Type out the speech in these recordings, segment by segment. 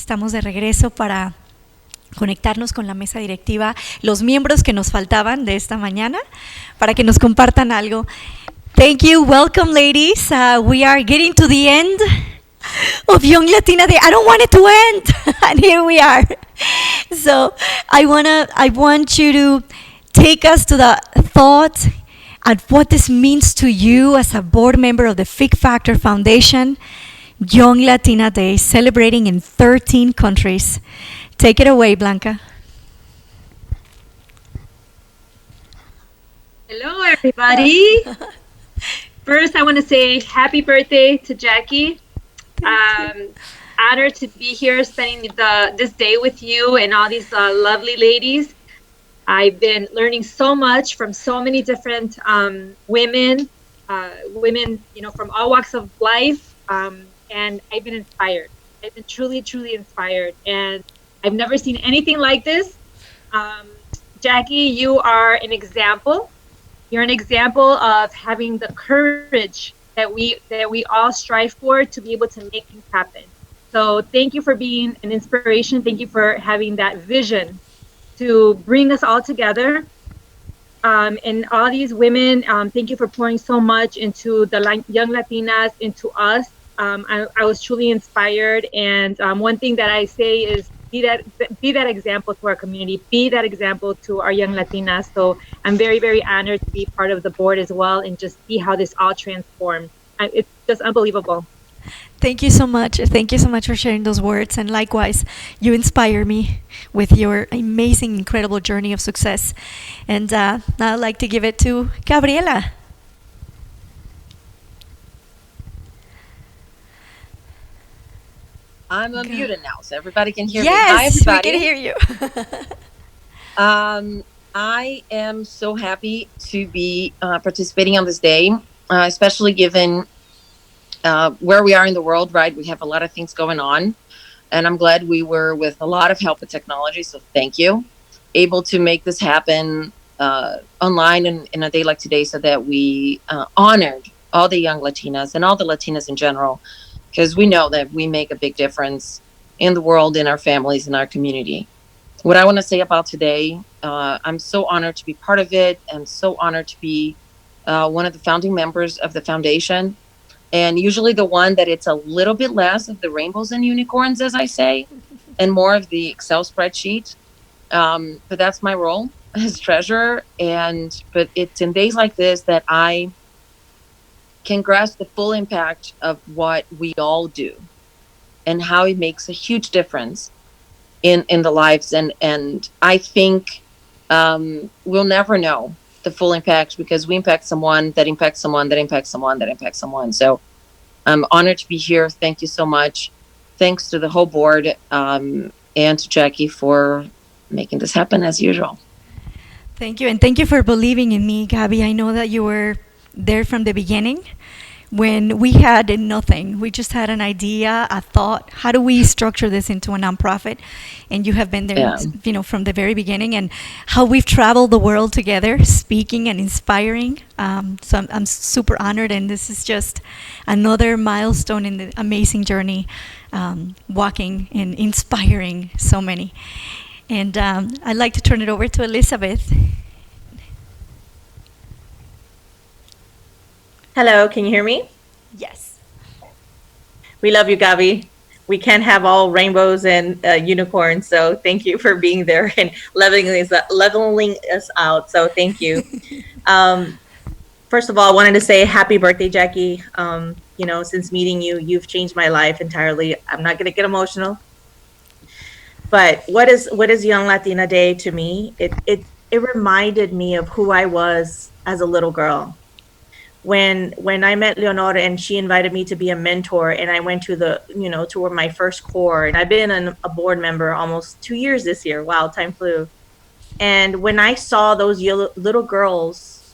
estamos de regreso para conectarnos con la mesa directiva, los miembros que nos faltaban de esta mañana, para que nos compartan algo. Thank you. Welcome, ladies. We are getting to the end of Young Latina Day. I don't want it to end. And here we are. So I want you to take us to the thought and what this means to you as a board member of the Fig Factor Foundation. Young Latina Day, celebrating in 13 countries. Take it away, Blanca. Hello, everybody. First, I want to say happy birthday to Jackie. Honored to be here spending this day with you and all these lovely ladies. I've been learning so much from so many different women, from all walks of life. And I've been inspired. I've been truly, truly inspired. And I've never seen anything like this. Jackie, you are an example. You're an example of having the courage that we all strive for to be able to make things happen. So thank you for being an inspiration. Thank you for having that vision to bring us all together. And all these women, thank you for pouring so much into the young Latinas, into us. I was truly inspired. And one thing that I say is be that example to our community, be that example to our young Latinas. So I'm very, very honored to be part of the board as well and just see how this all transformed. It's just unbelievable. Thank you so much. Thank you so much for sharing those words. And likewise, you inspire me with your amazing, incredible journey of success. And now I'd like to give it to Gabriela. I'm unmuted now, so everybody can hear me. Hi, everybody. We can hear you. I am so happy to be participating on this day, especially given where we are in the world, right? We have a lot of things going on, and I'm glad we were, with a lot of help with technology, so thank you, able to make this happen online in a day like today so that we honored all the young Latinas and all the Latinas in general, because we know that we make a big difference in the world, in our families, in our community. What I want to say about today, I'm so honored to be part of it and so honored to be one of the founding members of the foundation. And usually the one that it's a little bit less of the rainbows and unicorns, as I say, and more of the Excel spreadsheet. But that's my role as treasurer. But it's in days like this that I can grasp the full impact of what we all do and how it makes a huge difference in the lives. And I think we'll never know the full impact because we impact someone that impacts someone that impacts someone that impacts someone. So I'm honored to be here. Thank you so much. Thanks to the whole board and to Jackie for making this happen as usual. Thank you. And thank you for believing in me, Gabby. I know that you were there from the beginning when we had nothing. We just had an idea, a thought. How do we structure this into a nonprofit? And you have been there, from the very beginning, and how we've traveled the world together, speaking and inspiring. So I'm super honored, and this is just another milestone in the amazing journey, walking and inspiring so many. And I'd like to turn it over to Elizabeth. Hello, can you hear me? Yes. We love you, Gabby. We can't have all rainbows and unicorns, so thank you for being there and leveling us out. So thank you. First of all, I wanted to say happy birthday, Jackie. Since meeting you, you've changed my life entirely. I'm not going to get emotional. But what is Young Latina Day to me? It reminded me of who I was as a little girl. When I met Leonora and she invited me to be a mentor, and I went to my first core, and I've been a board member almost 2 years this year. Wow, time flew. And when I saw those little girls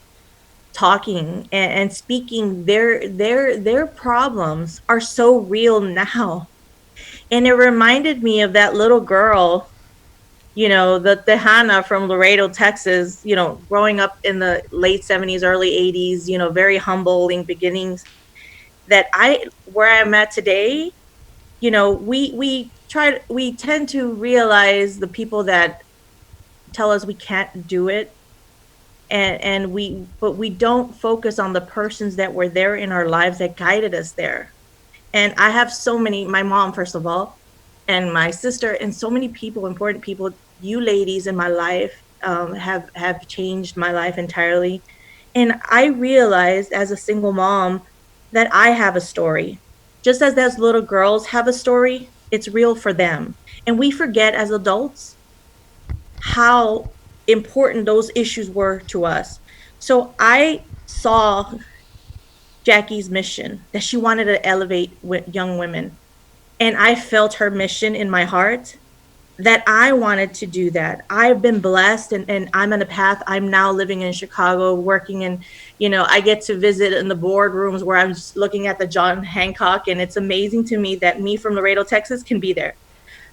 talking and speaking, their problems are so real now. And it reminded me of that little girl, the Hannah from Laredo, Texas, growing up in the late 70s, early 80s, very humbling beginnings, where I'm at today, we we tend to realize the people that tell us we can't do it, but we don't focus on the persons that were there in our lives that guided us there. And I have so many, my mom, first of all, and my sister, and so many people, important people. You ladies in my life have changed my life entirely. And I realized as a single mom that I have a story. Just as those little girls have a story, it's real for them. And we forget as adults how important those issues were to us. So I saw Jackie's mission, that she wanted to elevate young women. And I felt her mission in my heart, that I wanted to do that. I've been blessed, and I'm on a path. I'm now living in Chicago, working in, I get to visit in the boardrooms where I'm just looking at the John Hancock. And it's amazing to me that me from Laredo, Texas can be there.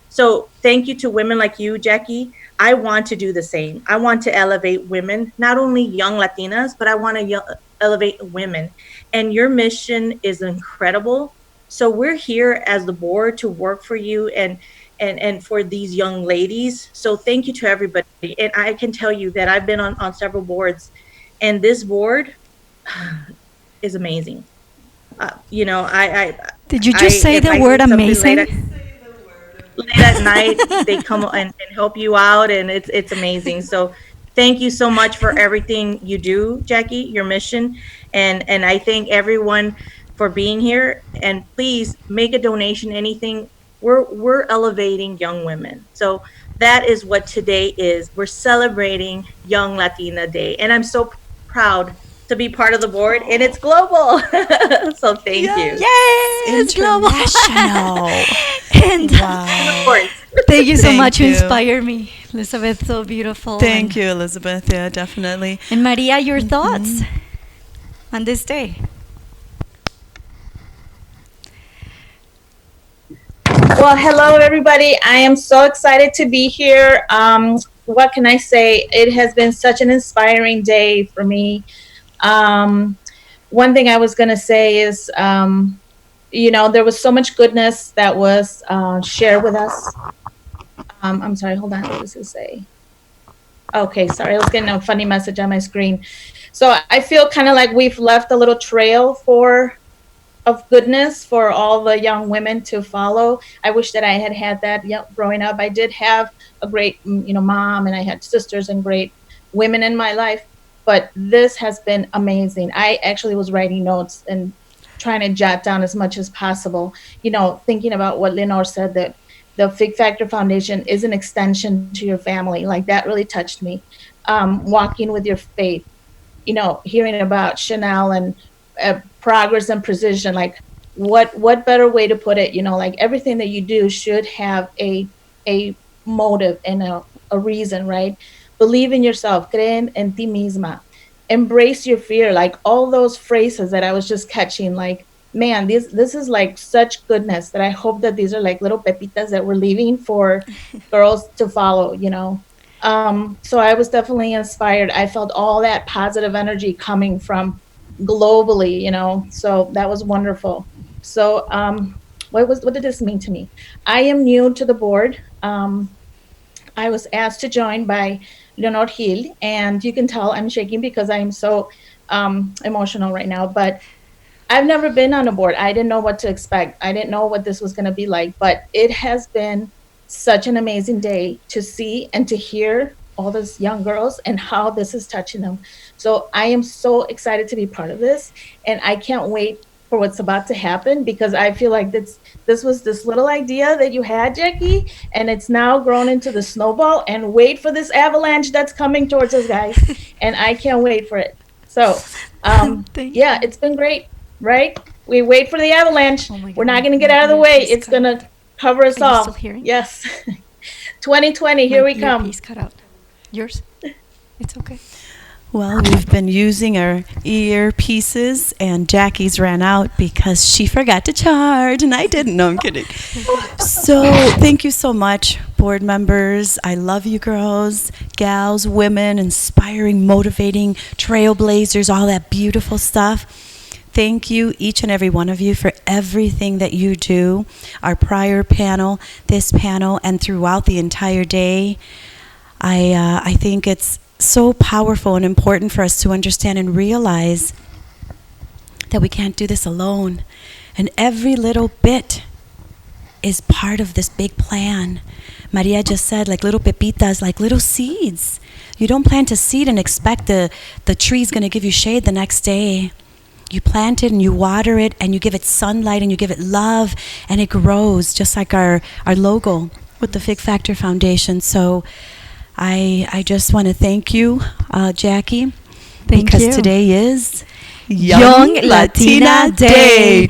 So thank you to women like you, Jackie. I want to do the same. I want to elevate women, not only young Latinas, but I want to elevate women. And your mission is incredible. So we're here as the board to work for you and for these young ladies. So thank you to everybody. And I can tell you that I've been on several boards, and this board is amazing. Did you just say the word amazing? Late at night, they come and help you out, and it's amazing. So thank you so much for everything you do, Jackie, your mission. And I thank everyone for being here. And please make a donation, anything. We're elevating young women. So that is what today is. We're celebrating Young Latina Day. And I'm so proud to be part of the board, and it's global. So thank you. Yay! It's global. And wow. Thank you so much. You inspire me, Elizabeth. So beautiful. Thank you, Elizabeth. Yeah, definitely. And Maria, your thoughts on this day? Well, hello, everybody. I am so excited to be here. What can I say? It has been such an inspiring day for me. One thing I was going to say is, there was so much goodness that was shared with us. I'm sorry, hold on. What does it say? Okay, sorry. I was getting a funny message on my screen. So I feel kind of like we've left a little trail of goodness for all the young women to follow. I wish that I had that growing up. I did have a great, mom, and I had sisters and great women in my life. But this has been amazing. I actually was writing notes and trying to jot down as much as possible, thinking about what Lenore said, that the Fig Factor Foundation is an extension to your family. Like, that really touched me. Walking with your faith, hearing about Chanel and progress and precision. Like, what better way to put it? Like, everything that you do should have a motive and a reason, right? Believe in yourself, creen en ti misma, embrace your fear. Like, all those phrases that I was just catching, like, man, this is like such goodness that I hope that these are like little pepitas that we're leaving for girls to follow, So I was definitely inspired. I felt all that positive energy coming from globally, so that was wonderful. So what did this mean to me? I am new to the board. I was asked to join by Leonor Gil, and you can tell I'm shaking because I'm so emotional right now. But I've never been on a board. I didn't know what to expect. I didn't know what this was going to be like. But it has been such an amazing day to see and to hear all these young girls and how this is touching them. So I am so excited to be part of this, and I can't wait for what's about to happen, because I feel like this was this little idea that you had, Jackie, and it's now grown into the snowball, and wait for this avalanche that's coming towards us, guys. And I can't wait for it. So yeah, it's been great, right? We wait for the avalanche. We're not going to get out of the way. It's going to cover us all. Still hearing? Yes. 2020, here we come. Earpiece cut out. Yours? It's okay. Well, we've been using our earpieces, and Jackie's ran out because she forgot to charge, and I didn't. No, I'm kidding. So thank you so much, board members. I love you girls, gals, women, inspiring, motivating, trailblazers, all that beautiful stuff. Thank you, each and every one of you, for everything that you do. Our prior panel, this panel, and throughout the entire day. I think it's so powerful and important for us to understand and realize that we can't do this alone. And every little bit is part of this big plan. Maria just said, like little pepitas, like little seeds. You don't plant a seed and expect the tree's going to give you shade the next day. You plant it and you water it and you give it sunlight and you give it love and it grows, just like our logo with the Fig Factor Foundation. So I just want to thank you, Jackie, Thank because you. today is Young Latina Day.